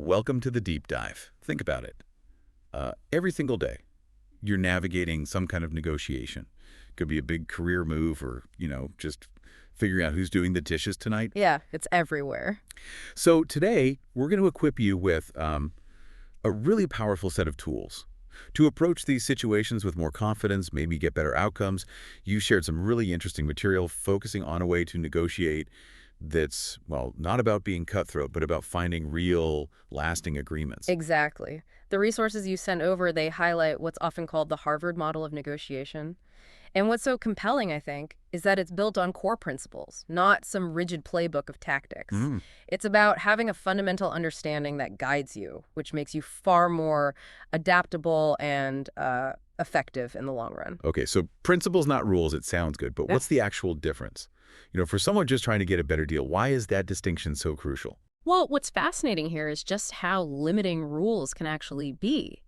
Welcome to the deep dive. Think about it. Every single day, you're navigating some kind of negotiation. Could be a big career move or, just figuring out who's doing the dishes tonight. Yeah, it's everywhere. So today, we're going to equip you with a really powerful set of tools to approach these situations with more confidence, maybe get better outcomes. You shared some really interesting material focusing on a way to negotiate that's, well, not about being cutthroat, but about finding real, lasting agreements. Exactly. The resources you sent over, they highlight what's often called the Harvard model of negotiation. And what's so compelling, I think, is that it's built on core principles, not some rigid playbook of tactics. Mm. It's about having a fundamental understanding that guides you, which makes you far more adaptable and effective in the long run. Okay, so principles, not rules. It sounds good, but what's the actual difference? For someone just trying to get a better deal, why is that distinction so crucial? Well, what's fascinating here is just how limiting rules can actually be.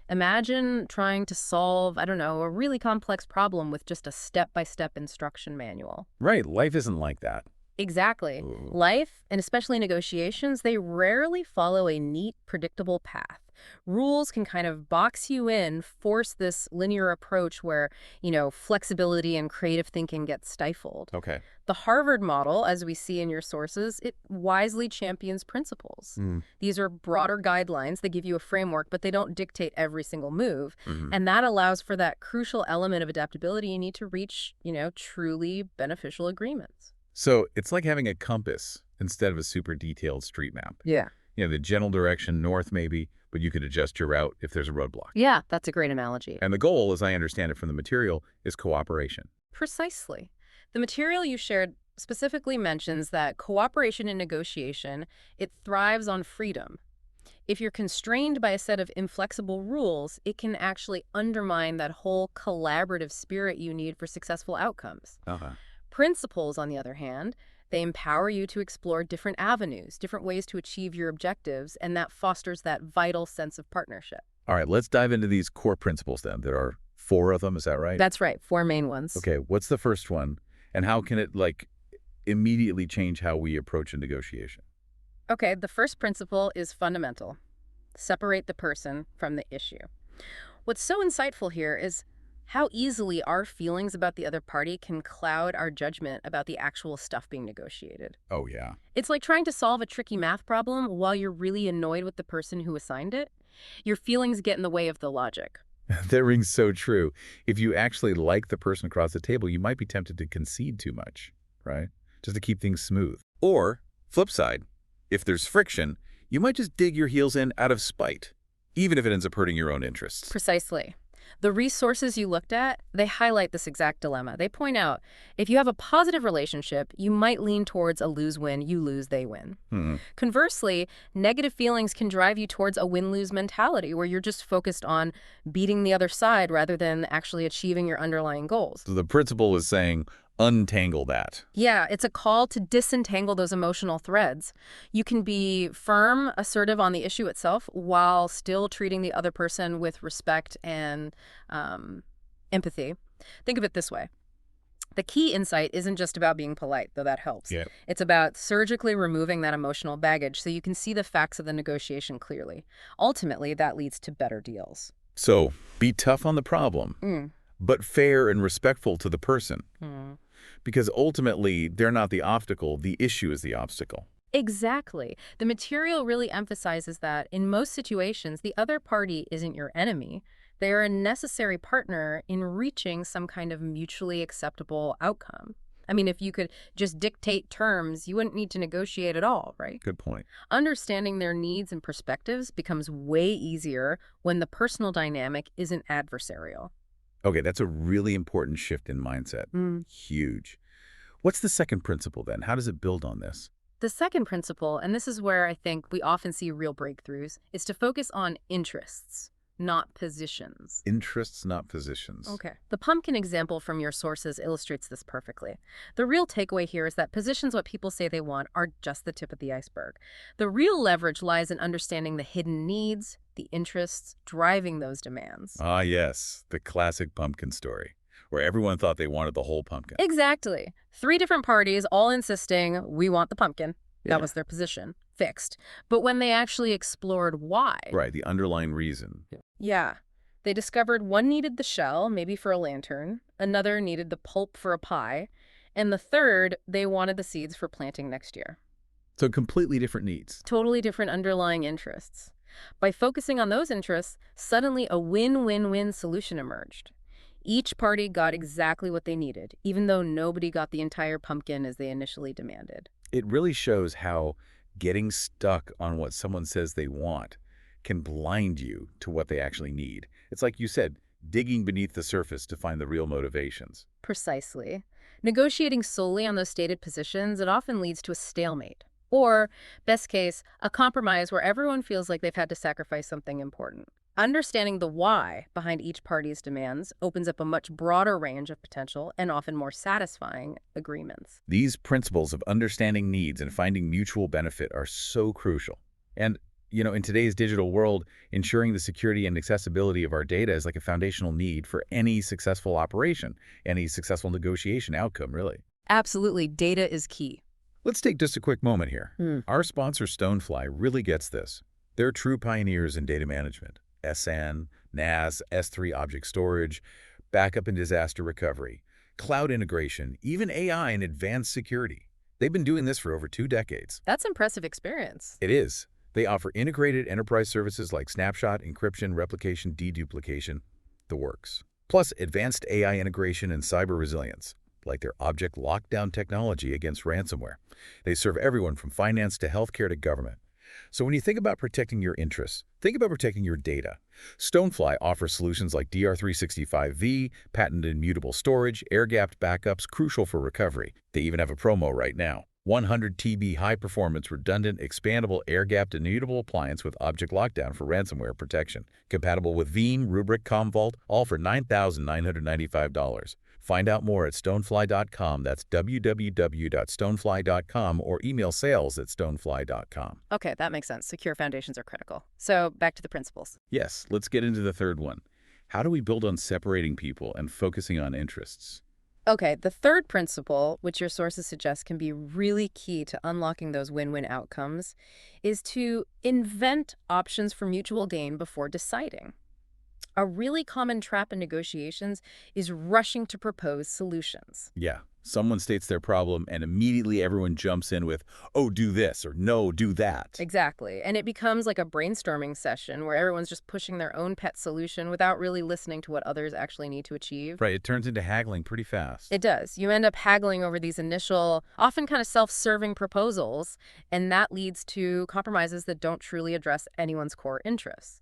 Imagine trying to solve, I don't know, a really complex problem with just a step-by-step instruction manual. Right, life isn't like that. Exactly. Ooh. Life, and especially negotiations, they rarely follow a neat, predictable path. Rules can kind of box you in, force this linear approach where, flexibility and creative thinking get stifled. Okay. The Harvard model, as we see in your sources, it wisely champions principles. Mm. These are broader guidelines that give you a framework, but they don't dictate every single move. Mhm. And that allows for that crucial element of adaptability you need to reach, truly beneficial agreements. So it's like having a compass instead of a super detailed street map. Yeah. The general direction, north maybe, but you could adjust your route if there's a roadblock. Yeah, that's a great analogy. And the goal, as I understand it from the material, is cooperation. Precisely. The material you shared specifically mentions that cooperation and negotiation, it thrives on freedom. If you're constrained by a set of inflexible rules, it can actually undermine that whole collaborative spirit you need for successful outcomes. Uh-huh. Principles, on the other hand, they empower you to explore different avenues, different ways to achieve your objectives, and that fosters that vital sense of partnership. All right, let's dive into these core principles then. There are 4 of them, is that right? That's right, 4 main ones. Okay, what's the first one? And how can it, immediately change how we approach a negotiation? Okay, the first principle is fundamental. Separate the person from the issue. What's so insightful here is how easily our feelings about the other party can cloud our judgment about the actual stuff being negotiated. Oh, yeah. It's like trying to solve a tricky math problem while you're really annoyed with the person who assigned it. Your feelings get in the way of the logic. That rings so true. If you actually like the person across the table, you might be tempted to concede too much, right? Just to keep things smooth. Or, flip side, if there's friction, you might just dig your heels in out of spite, even if it ends up hurting your own interests. Precisely. The resources you looked at, they highlight this exact dilemma. They point out, if you have a positive relationship, you might lean towards a lose-win, you lose, they win. Conversely, negative feelings can drive you towards a win-lose mentality where you're just focused on beating the other side rather than actually achieving your underlying goals. So the principle is saying, untangle that. Yeah, it's a call to disentangle those emotional threads. You can be firm, assertive on the issue itself while still treating the other person with respect and empathy. Think of it this way. The key insight isn't just about being polite, though that helps. Yeah. It's about surgically removing that emotional baggage so you can see the facts of the negotiation clearly. Ultimately, that leads to better deals. So, be tough on the problem, but fair and respectful to the person. Because ultimately, they're not the obstacle, the issue is the obstacle. Exactly. The material really emphasizes that in most situations, the other party isn't your enemy. They are a necessary partner in reaching some kind of mutually acceptable outcome. I mean, if you could just dictate terms, you wouldn't need to negotiate at all, right? Good point. Understanding their needs and perspectives becomes way easier when the personal dynamic isn't adversarial. Okay, that's a really important shift in mindset. Huge. What's the second principle then? How does it build on this? The second principle, and this is where I think we often see real breakthroughs, is to focus on interests, not positions. Interests, not positions. Okay. The pumpkin example from your sources illustrates this perfectly. The real takeaway here is that positions, what people say they want, are just the tip of the iceberg. The real leverage lies in understanding the hidden needs, the interests driving those demands. Ah, yes, the classic pumpkin story, where everyone thought they wanted the whole pumpkin. Exactly. 3 different parties all insisting, we want the pumpkin. Yeah. That was their position. fixed. But when they actually explored why, Right, the underlying reason. yeah, they discovered one needed the shell, maybe for a lantern, another needed the pulp for a pie, and the third, they wanted the seeds for planting next year. So completely different needs. Totally different underlying interests. By focusing on those interests, suddenly a win-win-win solution emerged. Each party got exactly what they needed, even though nobody got the entire pumpkin as they initially demanded. It really shows how getting stuck on what someone says they want can blind you to what they actually need. It's like you said, digging beneath the surface to find the real motivations. Precisely. Negotiating solely on those stated positions, it often leads to a stalemate. Or, best case, a compromise where everyone feels like they've had to sacrifice something important. Understanding the why behind each party's demands opens up a much broader range of potential and often more satisfying agreements. These principles of understanding needs and finding mutual benefit are so crucial. And, in today's digital world, ensuring the security and accessibility of our data is like a foundational need for any successful operation, any successful negotiation outcome, really. Absolutely, data is key. Let's take just a quick moment here. Our sponsor, StoneFly, really gets this. They're true pioneers in data management. SN, NAS, S3 object storage, backup and disaster recovery, cloud integration, even AI and advanced security. They've been doing this for over 2 decades. That's impressive experience. It is. They offer integrated enterprise services like snapshot, encryption, replication, deduplication, the works. Plus advanced AI integration and cyber resilience, like their object lockdown technology against ransomware. They serve everyone from finance to healthcare to government. So when you think about protecting your interests, think about protecting your data. StoneFly offers solutions like DR365V, patented immutable storage, air-gapped backups, crucial for recovery. They even have a promo right now. 100 TB high-performance, redundant, expandable, air-gapped, immutable appliance with object lockdown for ransomware protection. Compatible with Veeam, Rubrik, Commvault, all for $9,995. Find out more at stonefly.com. That's www.stonefly.com, or email sales@stonefly.com. Okay, that makes sense. Secure foundations are critical. So back to the principles. Yes, let's get into the third one. How do we build on separating people and focusing on interests? Okay, the third principle, which your sources suggest can be really key to unlocking those win-win outcomes, is to invent options for mutual gain before deciding. A really common trap in negotiations is rushing to propose solutions. Yeah, someone states their problem and immediately everyone jumps in with, oh, do this, or no, do that. Exactly. And it becomes like a brainstorming session where everyone's just pushing their own pet solution without really listening to what others actually need to achieve. Right, it turns into haggling pretty fast. It does. You end up haggling over these initial, often kind of self-serving proposals, and that leads to compromises that don't truly address anyone's core interests.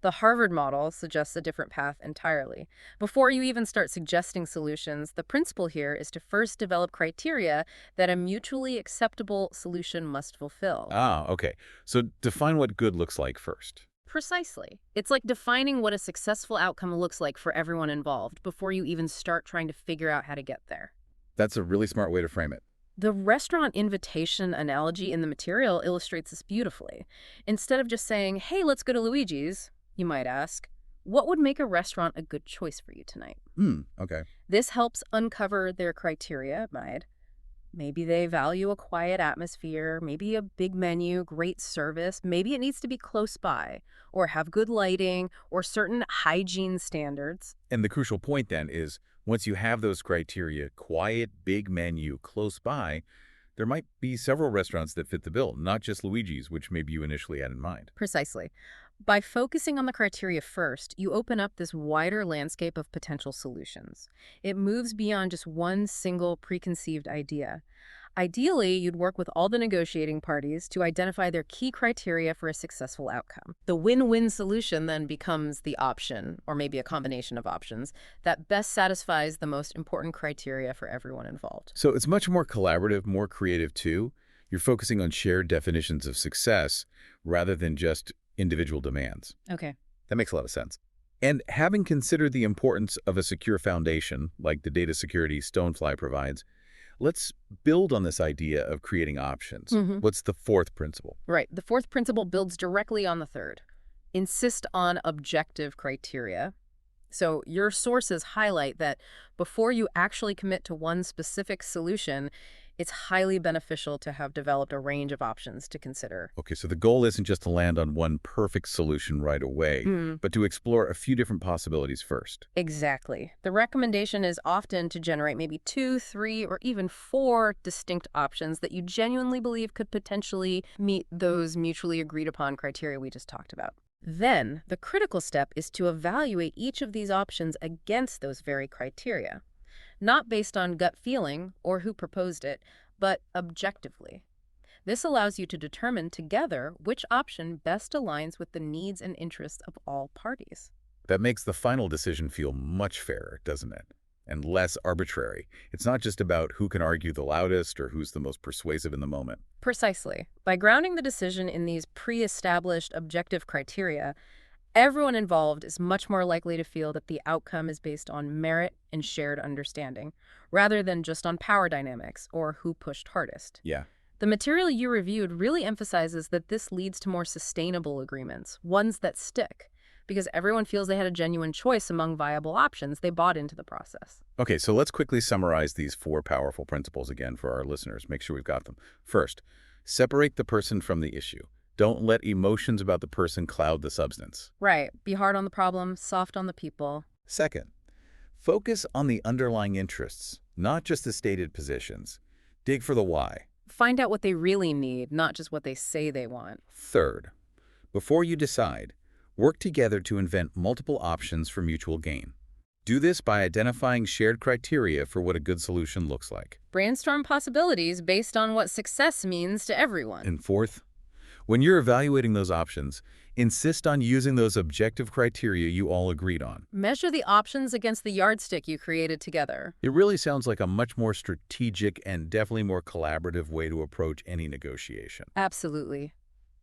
The Harvard model suggests a different path entirely. Before you even start suggesting solutions, the principle here is to first develop criteria that a mutually acceptable solution must fulfill. Ah, okay. So define what good looks like first. Precisely. It's like defining what a successful outcome looks like for everyone involved before you even start trying to figure out how to get there. That's a really smart way to frame it. The restaurant invitation analogy in the material illustrates this beautifully. Instead of just saying, hey, let's go to Luigi's, you might ask, what would make a restaurant a good choice for you tonight? Okay. This helps uncover their criteria, Maid. Maybe they value a quiet atmosphere, maybe a big menu, great service, maybe it needs to be close by, or have good lighting, or certain hygiene standards. And the crucial point then is, once you have those criteria, quiet, big menu, close by, there might be several restaurants that fit the bill, not just Luigi's, which maybe you initially had in mind. Precisely. By focusing on the criteria first, you open up this wider landscape of potential solutions. It moves beyond just one single preconceived idea. Ideally, you'd work with all the negotiating parties to identify their key criteria for a successful outcome. The win-win solution then becomes the option, or maybe a combination of options, that best satisfies the most important criteria for everyone involved. So it's much more collaborative, more creative too. You're focusing on shared definitions of success rather than just individual demands. Okay. That makes a lot of sense. And having considered the importance of a secure foundation, like the data security StoneFly provides, let's build on this idea of creating options. What's the fourth principle? Right. The fourth principle builds directly on the third. Insist on objective criteria. So your sources highlight that before you actually commit to one specific solution, It's highly beneficial to have developed a range of options to consider. Okay, so the goal isn't just to land on one perfect solution right away, but to explore a few different possibilities first. Exactly. The recommendation is often to generate maybe 2, 3, or even 4 distinct options that you genuinely believe could potentially meet those mutually agreed upon criteria we just talked about. Then, the critical step is to evaluate each of these options against those very criteria, not based on gut feeling or who proposed it, but objectively. This allows you to determine together which option best aligns with the needs and interests of all parties. That makes the final decision feel much fairer, doesn't it? And less arbitrary. It's not just about who can argue the loudest or who's the most persuasive in the moment. Precisely. By grounding the decision in these pre-established objective criteria, everyone involved is much more likely to feel that the outcome is based on merit and shared understanding, rather than just on power dynamics or who pushed hardest. Yeah. The material you reviewed really emphasizes that this leads to more sustainable agreements, ones that stick, because everyone feels they had a genuine choice among viable options. They bought into the process. Okay, so let's quickly summarize these 4 powerful principles again for our listeners. Make sure we've got them. First, separate the person from the issue. Don't let emotions about the person cloud the substance. Right. Be hard on the problem, soft on the people. Second, focus on the underlying interests, not just the stated positions. Dig for the why. Find out what they really need, not just what they say they want. Third, before you decide, work together to invent multiple options for mutual gain. Do this by identifying shared criteria for what a good solution looks like. Brainstorm possibilities based on what success means to everyone. And fourth, when you're evaluating those options, insist on using those objective criteria you all agreed on. Measure the options against the yardstick you created together. It really sounds like a much more strategic and definitely more collaborative way to approach any negotiation. Absolutely.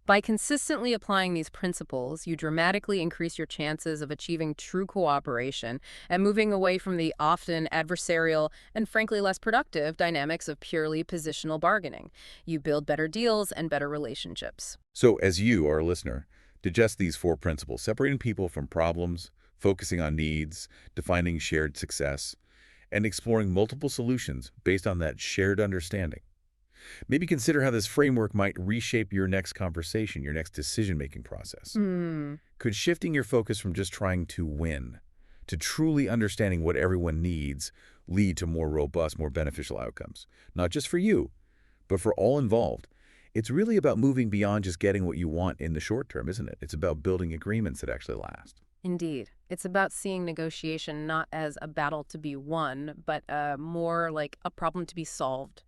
By consistently applying these principles, you dramatically increase your chances of achieving true cooperation and moving away from the often adversarial and frankly less productive dynamics of purely positional bargaining. You build better deals and better relationships. So as you, our listener, digest these 4 principles, separating people from problems, focusing on needs, defining shared success, and exploring multiple solutions based on that shared understanding. Maybe consider how this framework might reshape your next conversation, your next decision-making process. Could shifting your focus from just trying to win to truly understanding what everyone needs lead to more robust, more beneficial outcomes? Not just for you, but for all involved. It's really about moving beyond just getting what you want in the short term, isn't it? It's about building agreements that actually last. Indeed. It's about seeing negotiation not as a battle to be won, but more like a problem to be solved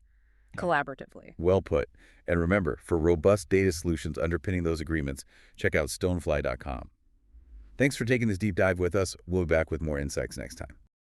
collaboratively. Well put. And remember, for robust data solutions underpinning those agreements, check out StoneFly.com. Thanks for taking this deep dive with us. We'll be back with more insights next time.